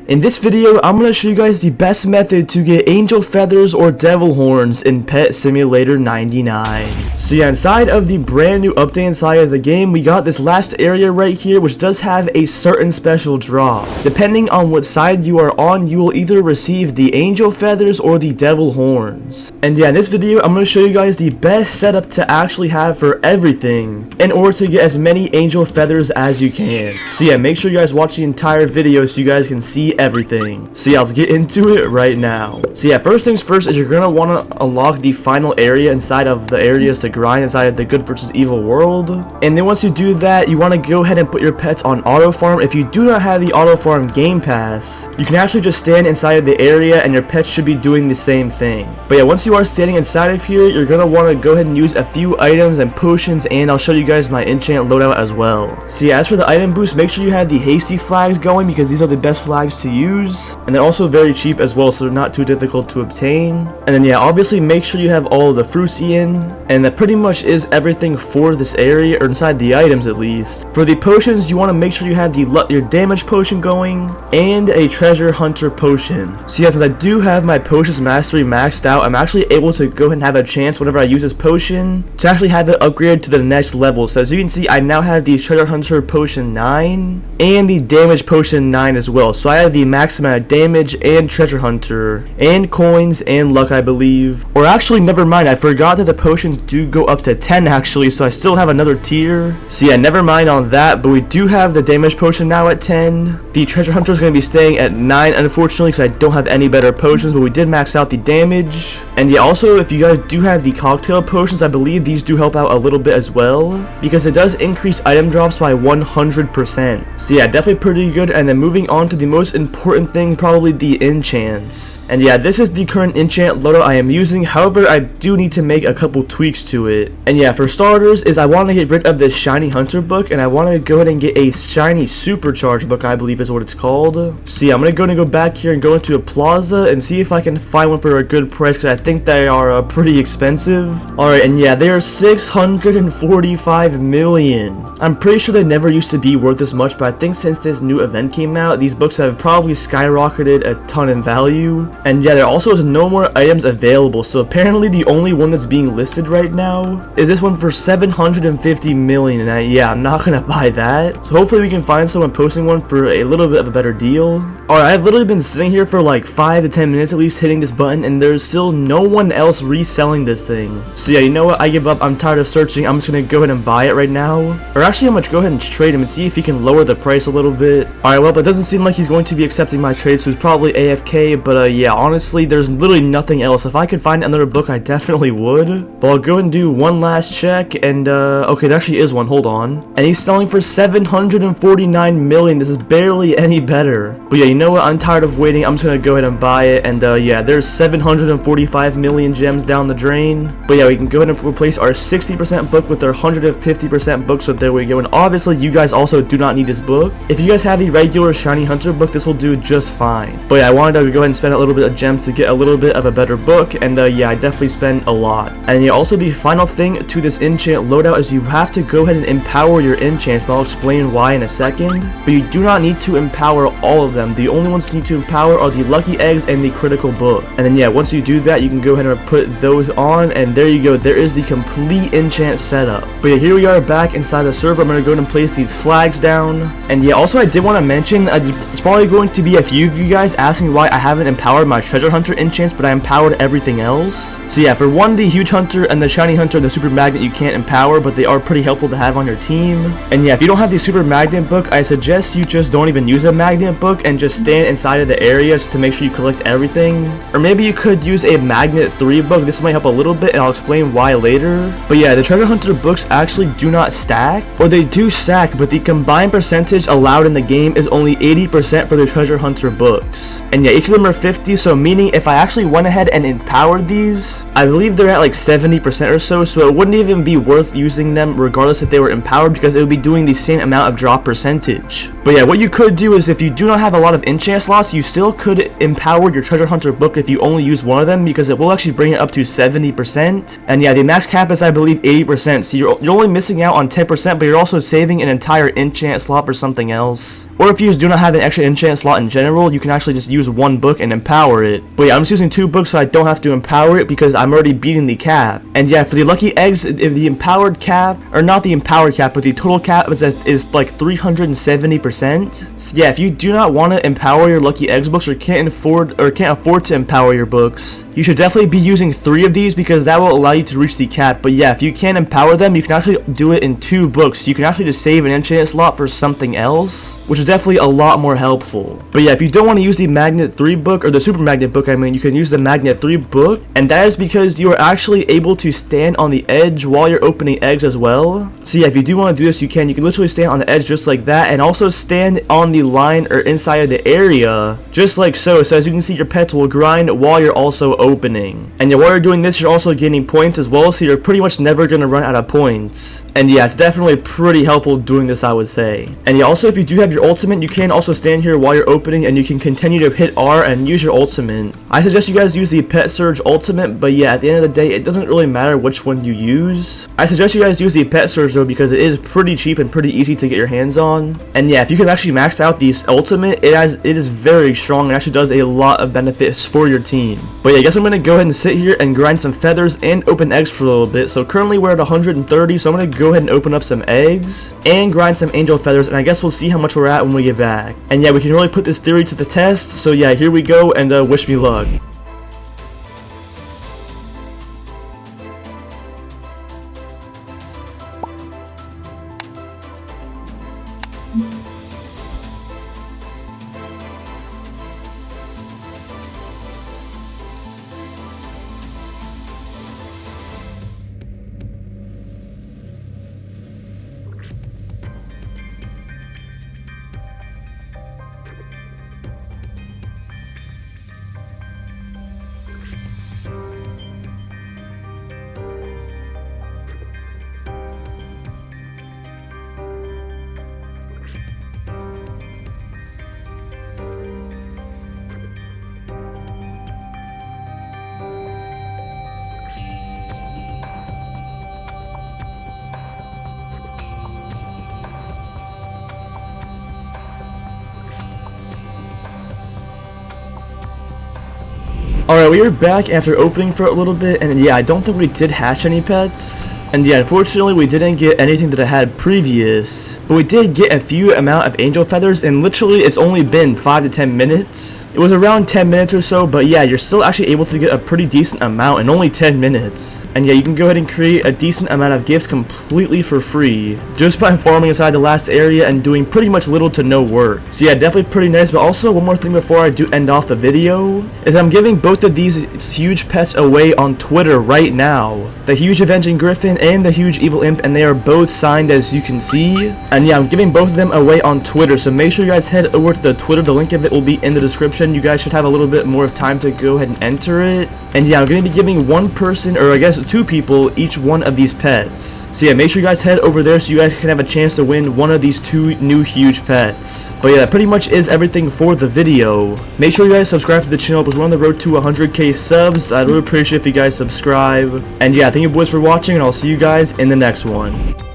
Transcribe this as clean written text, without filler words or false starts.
In this video, I'm going to show you guys the best method to get angel feathers or devil horns in Pet Simulator 99. So yeah, inside of the brand new update inside of the game, we got this last area right here, which does have a certain special draw. Depending on what side you are on, you will either receive the angel feathers or the devil horns. And yeah, in this video, I'm going to show you guys the best setup to actually have for everything in order to get as many angel feathers as you can. So yeah, make sure you guys watch the entire video so you guys can see everything. So yeah, let's get into it right now. So yeah, first things first is you're gonna want to unlock the final area inside of the areas to grind inside of the good versus evil world. And then once you do that, you want to go ahead and put your pets on auto farm. If you do not have the auto farm game pass, you can actually just stand inside of the area and your pets should be doing the same thing. But yeah, once you are standing inside of here, you're gonna want to go ahead and use a few items and potions, and I'll show you guys my enchant loadout as well. So yeah, as for the item boost, make sure you have the hasty flags going because these are the best flags to use, and they're also very cheap as well, so they're not too difficult to obtain. And then yeah, obviously make sure you have all of the fruits in, and that pretty much is everything for this area, or inside the items at least. For the potions, you want to make sure you have your damage potion going and a treasure hunter potion. So yeah, since I do have my potions mastery maxed out, I'm actually able to go ahead and have a chance whenever I use this potion to actually have it upgraded to the next level. So as you can see, I now have the treasure hunter potion 9 and the damage potion 9 as well. So I have the max amount of damage and treasure hunter and coins and luck, I believe. Or actually, never mind, I forgot that the potions do go up to 10 actually, so I still have another tier. So yeah, never mind on that, but we do have the damage potion now at 10. The treasure hunter is going to be staying at 9 unfortunately because I don't have any better potions, but we did max out the damage. And yeah, also if you guys do have the cocktail potions, I believe these do help out a little bit as well because it does increase item drops by 100%. So yeah, definitely pretty good. And then moving on to the most important thing, probably the enchants. And yeah, this is the current enchant loadout I am using. However, I do need to make a couple tweaks to it. And yeah, for starters is I want to get rid of this shiny hunter book, and I want to go ahead and get a shiny supercharged book, I believe is what it's called. So yeah, I'm going to go back here and go into a plaza and see if I can find one for a good price because I think they are pretty expensive. Alright, and yeah, they are 645 million. I'm pretty sure they never used to be worth this much, but I think since this new event came out, these books have probably skyrocketed a ton in value. And yeah, there also is no more items available, so apparently the only one that's being listed right now is this one for 750 million, and yeah, I'm not gonna buy that. So hopefully we can find someone posting one for a little bit of a better deal. Alright, I've literally been sitting here for like 5 to 10 minutes at least hitting this button, and there's still no one else reselling this thing. So yeah, you know what, I give up, I'm tired of searching, I'm just gonna go ahead and buy it right now. Or actually, I'm gonna go ahead and trade him and see if he can lower the price a little bit. Alright, well, it doesn't seem like he's going to be accepting my trade, so he's probably AFK, but yeah, honestly, there's literally nothing else. If I could find another book, I definitely would. But I'll go and do one last check, and okay, there actually is one, hold on. And he's selling for 749 million, this is barely any better. But yeah, you know what, I'm tired of waiting, I'm just gonna go ahead and buy it, and yeah, there's 745 million gems down the drain. But yeah, we can go ahead and replace our 60% book with our 150% book, so there we go. And obviously, you guys also do not need this book. If you guys have the regular shiny hunter book, this will do just fine. But yeah, I wanted to go ahead and spend a little bit of gems to get a little bit of a better book, and yeah, I definitely spent a lot. And yeah, also the final thing to this enchant loadout is you have to go ahead and empower your enchants, and I'll explain why in a second. But you do not need to empower all of them. The only ones you need to empower are the lucky eggs and the critical book. And then yeah, once you do that, you can go ahead and put those on, and there you go, there is the complete enchant setup. But yeah, here we are back inside the server. I'm gonna go ahead and place these flags down. And yeah, also I did want to mention, it's probably going to be a few of you guys asking why I haven't empowered my treasure hunter enchants, but I empowered everything else. So yeah, for one, the huge hunter and the shiny hunter and the super magnet you can't empower, but they are pretty helpful to have on your team. And yeah, if you don't have the super magnet book, I suggest you just don't even use a magnet book and just stand inside of the areas to make sure you collect everything. Or maybe you could use a magnet 3 book, this might help a little bit, and I'll explain why later. But yeah, the treasure hunter books actually do not stack, or they do stack, but the combined percentage allowed in the game is only 80% for the treasure hunter books. And yeah, each of them are 50, so meaning if I actually went ahead and empowered these, I believe they're at like 70% or so it wouldn't even be worth using them regardless if they were empowered, because it would be doing the same amount of drop percentage. But yeah, what you could do is if you do not have a lot of enchant slots, you still could empower your treasure hunter book if you only use one of them, because it will actually bring it up to 70%. And yeah, the max cap is I believe 80%, so you're only missing out on 10%, but you're also saving an entire enchant slot for something else. Or if you just do not have an extra enchant enchant slot in general, you can actually just use one book and empower it. But yeah, I'm just using 2 books so I don't have to empower it because I'm already beating the cap. And yeah, for the lucky eggs, if the empowered cap, or not the empowered cap, but the total cap is like 370%. So yeah, if you do not want to empower your lucky eggs books or can't afford to empower your books, you should definitely be using 3 of these because that will allow you to reach the cap. But yeah, if you can't empower them, you can actually do it in 2 books. You can actually just save an enchant slot for something else, which is definitely a lot more helpful. But yeah, if you don't want to use the magnet 3 book, or the super magnet book, I mean, you can use the magnet 3 book, and that is because you are actually able to stand on the edge while you're opening eggs as well. So yeah, if you do want to do this, you can literally stand on the edge just like that, and also stand on the line or inside of the area just like so. So as you can see, your pets will grind while you're also opening. And yeah, while you're doing this, you're also gaining points as well, so you're pretty much never gonna run out of points. And yeah, it's definitely pretty helpful doing this, I would say. And yeah, also if you do have your ultimate, you can also stand here while you're opening, and you can continue to hit R and use your ultimate. I suggest you guys use the Pet Surge ultimate, but yeah, at the end of the day, it doesn't really matter which one you use. I suggest you guys use the Pet Surge though, because it is pretty cheap and pretty easy to get your hands on. And yeah, if you can actually max out the ultimate, it is very strong and actually does a lot of benefits for your team. But yeah, I guess I'm gonna go ahead and sit here and grind some feathers and open eggs for a little bit. So currently we're at 130, so I'm gonna go ahead and open up some eggs and grind some angel feathers, and I guess we'll see how much we're at when we get back. And yeah, we can really put this theory to the test. So yeah, here we go, and wish me luck. Alright, we are back after opening for a little bit, and yeah, I don't think we did hatch any pets. And yeah, unfortunately we didn't get anything that I had previous, but we did get a few amount of angel feathers, and literally it's only been 5 to 10 minutes. It was around 10 minutes or so, but yeah, you're still actually able to get a pretty decent amount in only 10 minutes. And yeah, you can go ahead and create a decent amount of gifts completely for free, just by farming inside the last area and doing pretty much little to no work. So yeah, definitely pretty nice. But also, one more thing before I do end off the video, is I'm giving both of these huge pets away on Twitter right now. The huge Avenging Griffin and the huge Evil Imp, and they are both signed as you can see. And yeah, I'm giving both of them away on Twitter, so make sure you guys head over to the Twitter. The link of it will be in the description. You guys should have a little bit more of time to go ahead and enter it. And yeah, I'm going to be giving one person, or I guess 2 people, each one of these pets. So yeah, make sure you guys head over there so you guys can have a chance to win one of these 2 new huge pets. But yeah, that pretty much is everything for the video. Make sure you guys subscribe to the channel because we're on the road to 100k subs. I'd really appreciate if you guys subscribe. And yeah, thank you boys for watching, and I'll see you guys in the next one.